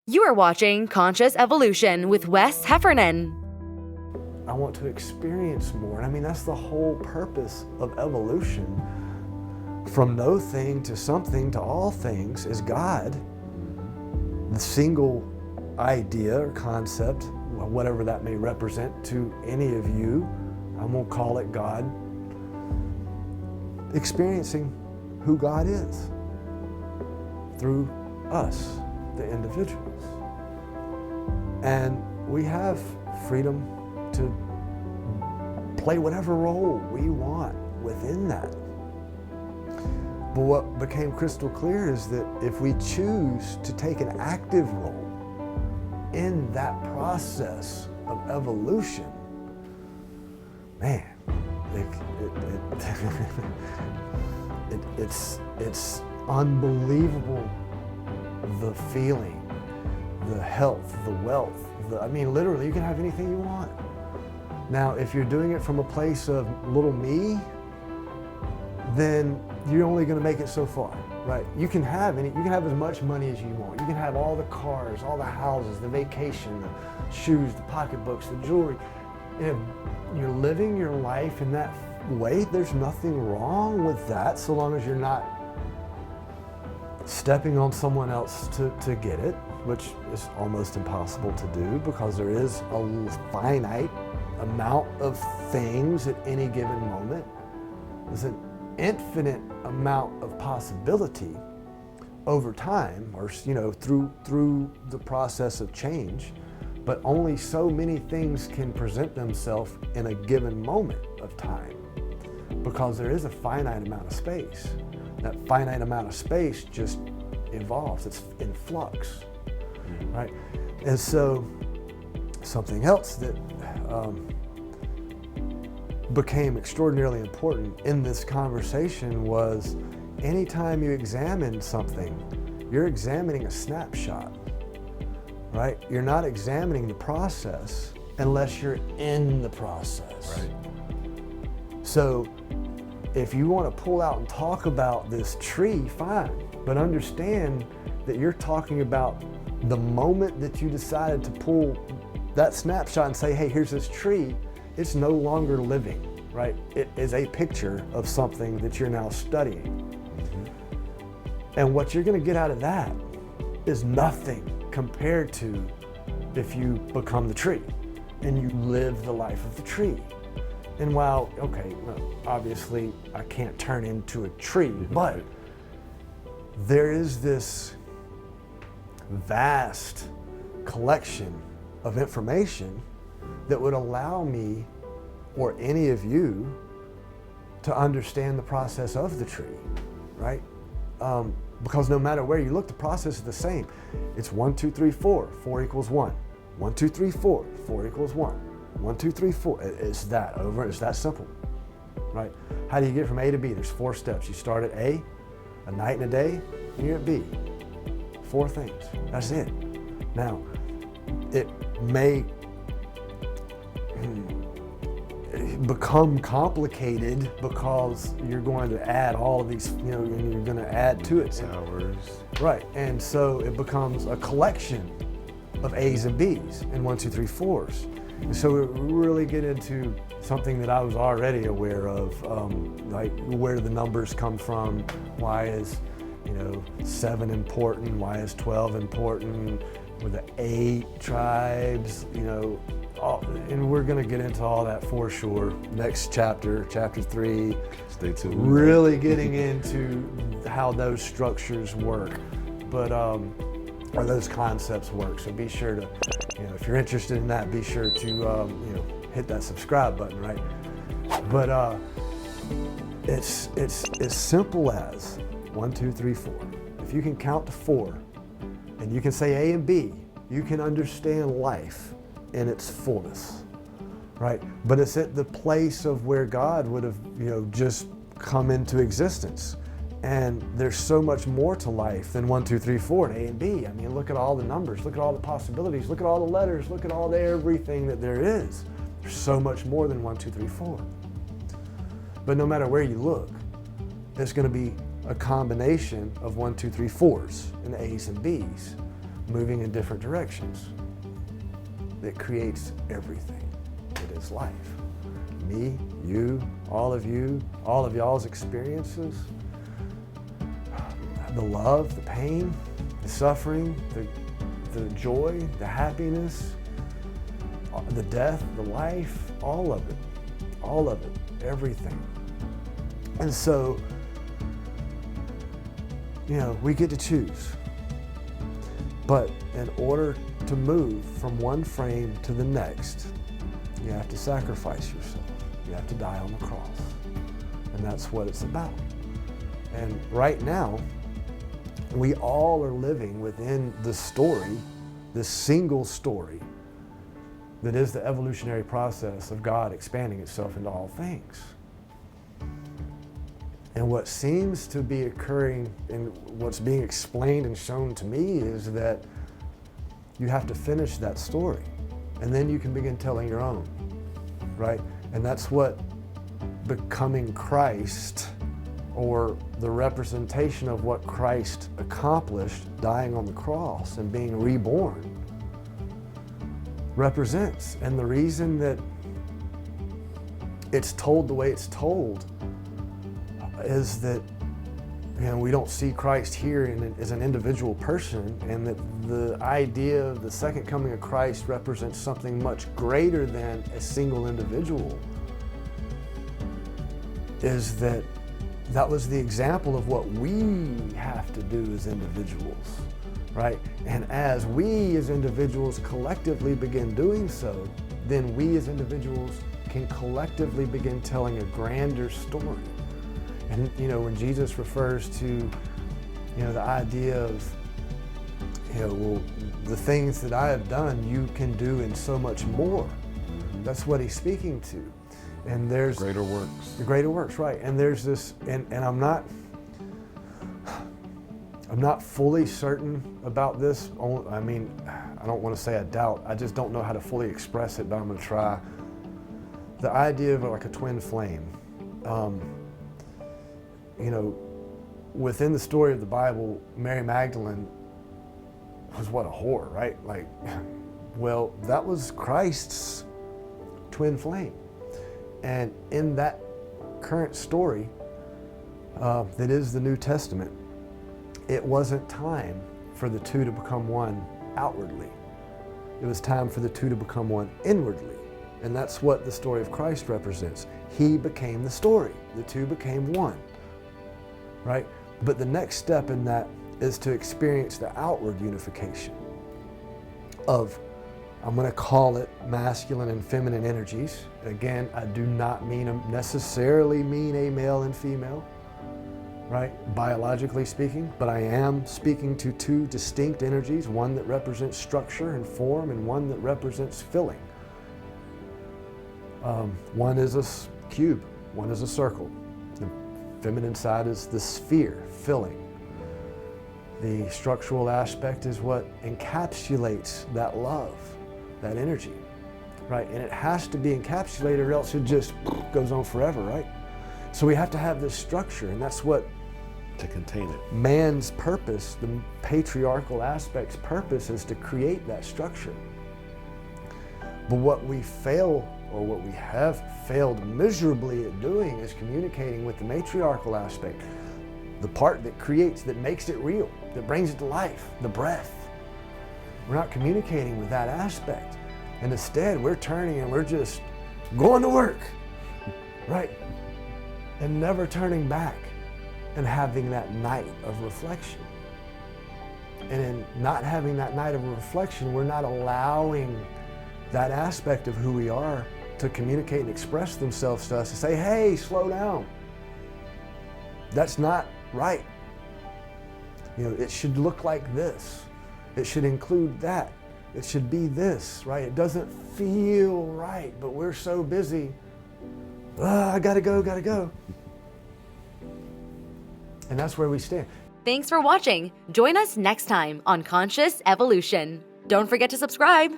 You are watching Conscious Evolution with Wes Heffernan. I want to experience more. I mean, that's the whole purpose of evolution. From no thing to something to all things is God. The single idea or concept, whatever that may represent to any of you, I'm going to call it God. Experiencing who God is through us, the individuals. And we have freedom to play whatever role we want within that. But what became crystal clear is that if we choose to take an active role in that process of evolution, man, it's unbelievable, the feeling, the health, the wealth. I mean, literally, you can have anything you want. Now, if you're doing it from a place of little me, then you're only going to make it so far, right? You can have as much money as you want. You can have all the cars, all the houses, the vacation, the shoes, the pocketbooks, the jewelry. And if you're living your life in that way, there's nothing wrong with that, so long as you're not stepping on someone else to get it, which is almost impossible to do because there is a finite amount of things at any given moment. There's an infinite amount of possibility over time, or through the process of change, but only so many things can present themselves in a given moment of time because there is a finite amount of space. That finite amount of space just evolves, it's in flux, right? And so something else that became extraordinarily important in this conversation was anytime you examine something, you're examining a snapshot, right? You're not examining the process unless you're in the process. Right. So if you want to pull out and talk about this tree, fine, but understand that you're talking about the moment that you decided to pull that snapshot and say, hey, here's this tree. It's no longer living, right? It is a picture of something that you're now studying. Mm-hmm. And what you're going to get out of that is nothing compared to if you become the tree and you live the life of the tree. And while, obviously I can't turn into a tree, but there is this vast collection of information that would allow me or any of you to understand the process of the tree, right? Because no matter where you look, the process is the same. It's 1, 2, 3, 4, 4 equals 1. 1, 2, 3, 4, 4 equals 1. 1, 2, 3, 4. It's that simple, right? How do you get from A to B? There's 4 steps. You start at A night and a day, and you're at B. 4 things. That's it. Now, it may become complicated because you're going to add all of these, and you're going to add to it. Hours. Right, and so it becomes a collection of A's and B's and 1, 2, 3, 4s. And so we really get into something that I was already aware of, like where the numbers come from. Why is 7 important? Why is 12 important? With the 8 tribes, and we're going to get into all that for sure. Next chapter 3. Stay tuned. Really getting into how those structures work, but or those concepts work. So be sure to, if you're interested in that, be sure to hit that subscribe button, right? But it's as simple as 1, 2, 3, 4. If you can count to 4, and you can say A and B, you can understand life in its fullness, right? But it's at the place of where God would have, just come into existence. And there's so much more to life than 1, 2, 3, 4 and A and B. I mean, look at all the numbers, look at all the possibilities, look at all the letters, look at all the everything that there is. There's so much more than 1, 2, 3, 4. But no matter where you look, it's going to be a combination of 1, 2, 3, 4s and A's and B's. moving in different directions that creates everything that is life. Me, you, all of y'all's experiences, the love, the pain, the suffering, the joy, the happiness, the death, the life, all of it, everything. And so, we get to choose. But in order to move from one frame to the next, you have to sacrifice yourself. You have to die on the cross. And that's what it's about. And right now, we all are living within the story, this single story, that is the evolutionary process of God expanding itself into all things. And what seems to be occurring and what's being explained and shown to me is that you have to finish that story, and then you can begin telling your own, right? And that's what becoming Christ, or the representation of what Christ accomplished, dying on the cross and being reborn, represents. And the reason that it's told the way it's told is that we don't see Christ here as an individual person, and that the idea of the second coming of Christ represents something much greater than a single individual. Is that was the example of what we have to do as individuals, right? And as we as individuals collectively begin doing so, then we as individuals can collectively begin telling a grander story. And when Jesus refers to the idea of the things that I have done you can do and so much more, that's what he's speaking to. And there's greater works. The greater works, right? And there's this, and I'm not fully certain about this. I mean, I don't want to say I doubt. I just don't know how to fully express it, but I'm going to try. The idea of like a twin flame. Within the story of the Bible, Mary Magdalene was a whore, right? Well, that was Christ's twin flame. And in that current story, that is the New Testament, it wasn't time for the two to become one outwardly. It was time for the two to become one inwardly. And that's what the story of Christ represents. He became the story. The two became one, right? But the next step in that is to experience the outward unification of, I'm going to call it masculine and feminine energies. Again, I do not necessarily mean a male and female, right? Biologically speaking, but I am speaking to two distinct energies, one that represents structure and form and one that represents filling. One is a cube, one is a circle. The feminine side is the sphere, filling. The structural aspect is what encapsulates that love, that energy, right? And it has to be encapsulated or else it just goes on forever, right? So we have to have this structure, and that's what to contain it. Man's purpose, the patriarchal aspect's purpose, is to create that structure. But what we fail, or what we have failed miserably at doing, is communicating with the matriarchal aspect, the part that creates, that makes it real, that brings it to life, the breath. We're not communicating with that aspect. And instead, we're turning and we're just going to work, right? And never turning back and having that night of reflection. And in not having that night of reflection, we're not allowing that aspect of who we are to communicate and express themselves to us, to say, hey, slow down. That's not right. It should look like this. It should include that. It should be this, right? It doesn't feel right, but we're so busy. I gotta go. And that's where we stand. Thanks for watching. Join us next time on Conscious Evolution. Don't forget to subscribe.